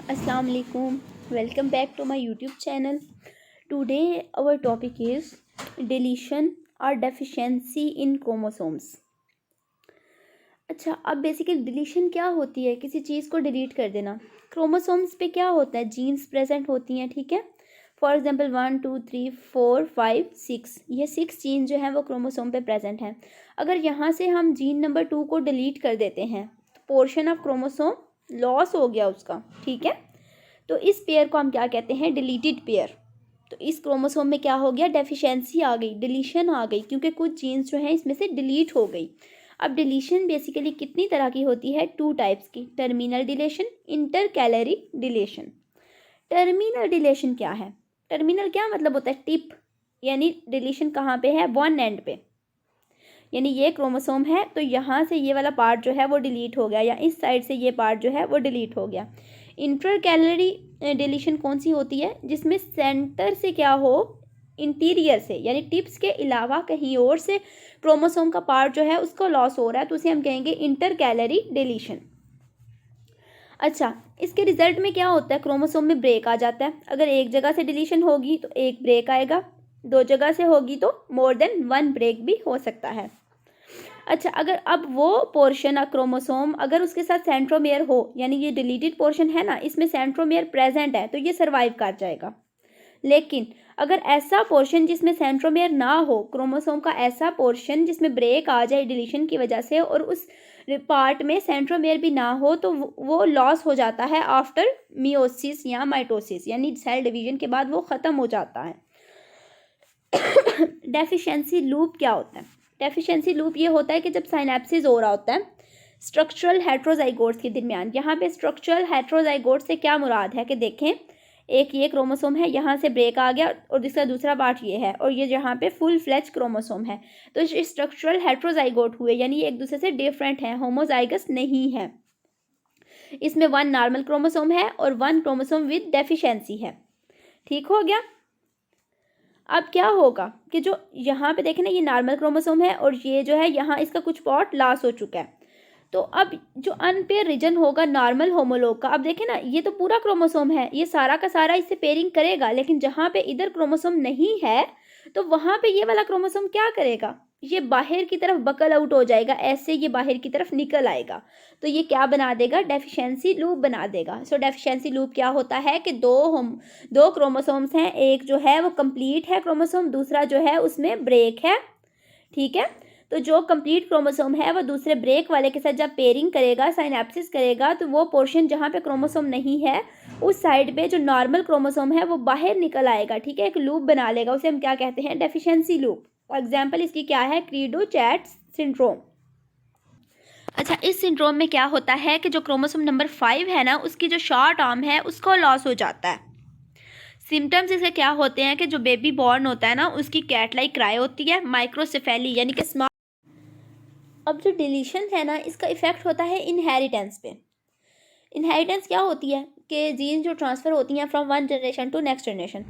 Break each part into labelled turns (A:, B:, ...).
A: Assalamu alaikum. Welcome back to my YouTube channel. Today our topic is deletion or deficiency in chromosomes. अच्छा, अब basically deletion क्या होती है? किसी चीज़ को डिलीट कर देना। क्रोमोसोम्स पे क्या होता है? जीन्स प्रेजेंट होती हैं, ठीक है। फॉर एग्जांपल 1 2 3 4 5 6, ये 6 जीन जो है वो क्रोमोसोम पे प्रेजेंट हैं। अगर यहाँ से हम जीन नंबर 2 को डिलीट कर देते हैं तो पोर्शन ऑफ क्रोमोसोम लॉस हो गया उसका, ठीक है। तो इस पेयर को हम क्या कहते हैं? Deleted pair. तो इस क्रोमोसोम में क्या हो गया? डेफिशिएंसी आ गई, डिलीशन आ गई, क्योंकि कुछ जीन्स जो हैं इसमें से डिलीट हो गई। अब डिलीशन बेसिकली कितनी तरह की होती है? 2 टाइप्स की, terminal deletion, inter calorie deletion. Terminal deletion क्या है? टर्मिनल क्या मतलब होता है? टिप, यानी डिलीशन कहाँ पे है? वन एंड पे, यानी ये क्रोमोसोम है तो यहाँ से ये वाला पार्ट जो है वो डिलीट हो गया, या इस साइड से ये पार्ट जो है वो डिलीट हो गया। इंटर कैलरी डिलीशन कौन सी होती है? जिसमें सेंटर से क्या हो, इंटीरियर से, यानी टिप्स के अलावा कहीं और से क्रोमोसोम का पार्ट जो है उसको लॉस हो रहा है, तो उसे हम कहेंगे इंटर कैलरी डिलीशन। अच्छा, इसके रिजल्ट में क्या होता है? क्रोमोसोम में ब्रेक आ जाता है। अगर एक जगह से डिलीशन होगी तो एक ब्रेक आएगा, 2 जगह से होगी तो मोर देन 1 ब्रेक भी हो सकता है। अच्छा, अगर अब वो पोर्शन क्रोमोसोम अगर उसके साथ सेंट्रोमेयर हो, यानी ये डिलीटेड पोर्शन है ना, इसमें सेंट्रोमेयर प्रेजेंट है, तो ये सर्वाइव कर जाएगा। लेकिन अगर ऐसा पोर्शन जिसमें सेंट्रोमेयर ना हो, क्रोमोसोम का ऐसा पोर्शन जिसमें ब्रेक आ जाए डिलीशन की वजह से, और उस पार्ट में सेंट्रोमेयर भी ना हो, तो वो लॉस हो जाता है आफ्टर मियोसिस या माइटोसिस, यानी सेल डिवीजन के बाद वो ख़त्म हो जाता है। डेफिशिएंसी लूप क्या होता है? डेफिशिएंसी लूप ये होता है कि जब साइनेप्सिस हो रहा होता है स्ट्रक्चरल हेट्रोजाइगोट्स के दरमियान। यहाँ पे स्ट्रक्चरल हेट्रोजाइगोट से क्या मुराद है कि देखें, एक ये क्रोमोसोम है, यहाँ से ब्रेक आ गया और जिसका दूसरा पार्ट ये है, और ये यहाँ पे फुल फ्लेज क्रोमोसोम है, तो ये स्ट्रक्चरल हेट्रोजाइगोट हुए, यानी ये एक दूसरे से डिफरेंट है, होमोजाइगस नहीं है। इसमें 1 नॉर्मल क्रोमोसोम है और 1 क्रोमोसोम विद डेफिशिएंसी है। ठीक हो गया। अब क्या होगा कि जो यहाँ पे देखें ना, ये नॉर्मल क्रोमोसोम है और ये जो है यहाँ इसका कुछ पार्ट लॉस हो चुका है, तो अब जो अनपेयर रीजन होगा नॉर्मल होमोलॉग का, अब देखें ना, ये तो पूरा क्रोमोसोम है, ये सारा का सारा इससे पेयरिंग करेगा, लेकिन जहाँ पे इधर क्रोमोसोम नहीं है तो वहाँ पे ये वाला क्रोमोसोम क्या करेगा? ये बाहर की तरफ बकल आउट हो जाएगा, ऐसे ये बाहर की तरफ निकल आएगा, तो ये क्या बना देगा? डेफिशिएंसी लूप बना देगा। सो डेफिशिएंसी लूप क्या होता है कि दो क्रोमोसोम्स हैं, एक जो है वो कंप्लीट है क्रोमोसोम, दूसरा जो है उसमें ब्रेक है, ठीक है। तो जो कंप्लीट क्रोमोसोम है वो दूसरे ब्रेक वाले के साथ जब पेयरिंग करेगा, साइनेप्सिस करेगा, तो वो पोर्शन जहाँ पे क्रोमोसोम नहीं है उस साइड पे जो नॉर्मल क्रोमोसोम है वो बाहर निकल आएगा, ठीक है, एक लूप बना लेगा, उसे हम क्या कहते हैं? Deficiency loop. एग्जाम्पल इसकी क्या है? Credo chats syndrome. अच्छा, इस सिंड्रोम में क्या होता है कि जो क्रोमोसोम नंबर 5 है ना, उसकी जो शॉर्ट आर्म है उसको लॉस हो जाता है। सिम्टम्स इसके क्या होते हैं कि जो बेबी बॉर्न होता है ना, उसकी कैट लाइक क्राई होती है, माइक्रोसेफेली यानी कि स्मॉल। अब जो डिलीशन है ना, इसका इफेक्ट होता है इनहेरिटेंस पे। इनहेरिटेंस क्या होती है कि जीन जो ट्रांसफ़र होती हैं from one generation to next generation.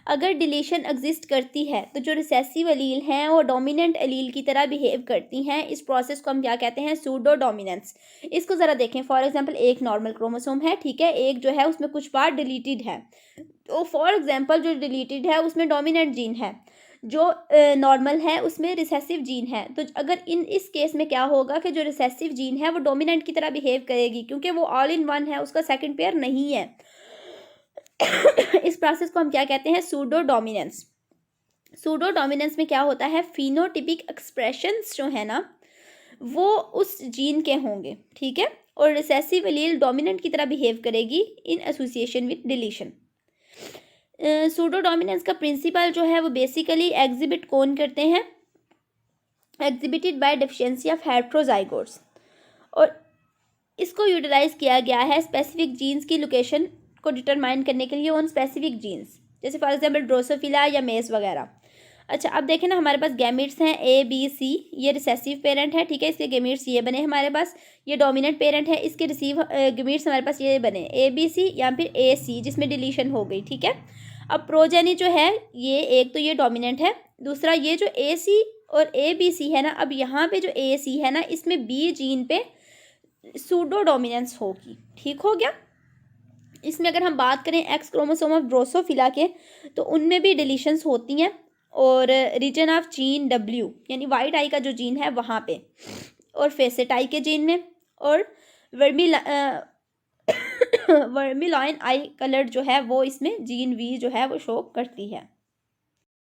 A: अगर डिलीशन एग्जिस्ट करती है तो जो रिसेसिव एलील हैं वो डोमिनेंट एलील की तरह बिहेव करती हैं। इस प्रोसेस को हम क्या कहते हैं? Pseudo dominance. इसको ज़रा देखें। फॉर एग्जांपल एक नॉर्मल क्रोमोसोम है, ठीक है, एक जो है उसमें कुछ पार्ट डिलीटेड है, तो फॉर एग्जांपल जो डिलीटेड है उसमें डोमिनेंट जीन है, जो नॉर्मल है उसमें रिसेसिव जीन है। तो अगर इस केस में क्या होगा कि जो रिसेसिव जीन है वो डोमिनेंट की तरह बिहेव करेगी, क्योंकि वो ऑल इन वन है, उसका सेकंड पेयर नहीं है। इस प्रोसेस को हम क्या कहते हैं? Pseudo dominance. सूडो डोमिनेंस में क्या होता है? फिनोटिपिक एक्सप्रेशंस जो है ना वो उस जीन के होंगे, ठीक है, और रिसेसिव एलील डोमिनेंट की तरह बिहेव करेगी in association with deletion. Pseudo dominance का प्रिंसिपल जो है वो बेसिकली एग्जिबिट कौन करते हैं? Exhibited by deficiency of heterozygotes, और इसको यूटिलाइज किया गया है स्पेसिफिक जीन्स की लोकेशन को डिटरमाइन करने के लिए ऑन स्पेसिफिक जीन्स, जैसे फॉर एग्जांपल ड्रोसोफिला या मेस वगैरह। अच्छा, अब देखें ना, हमारे पास गैमीट्स हैं ए बी सी, ये रिसेसिव पेरेंट है, ठीक है, इसके गैमीट्स ये बने हमारे पास, ये डोमिनेंट पेरेंट है, इसके रिसीव गैमीट्स हमारे पास ये बने ए बी सी या फिर ए सी, जिसमें डिलीशन हो गई, ठीक है। अब प्रोजेनी जो है ये एक तो ये डोमिनेंट है, दूसरा ये जो ए सी और ए बी सी है ना, अब यहाँ पे जो ए सी है ना, इसमें बी जीन पे सूडो डोमिनेंस होगी, ठीक हो गया। इसमें अगर हम बात करें एक्स क्रोमोसोम ऑफ ड्रोसोफिला के, तो उनमें भी डिलीशंस होती हैं, और रीजन ऑफ जीन डब्ल्यू यानी वाइट आई का जो जीन है वहाँ पे, और फेसेट आई के जीन में, और वर्मिलॉइन आई कलर जो है वो इसमें जीन वी जो है वो शो करती है।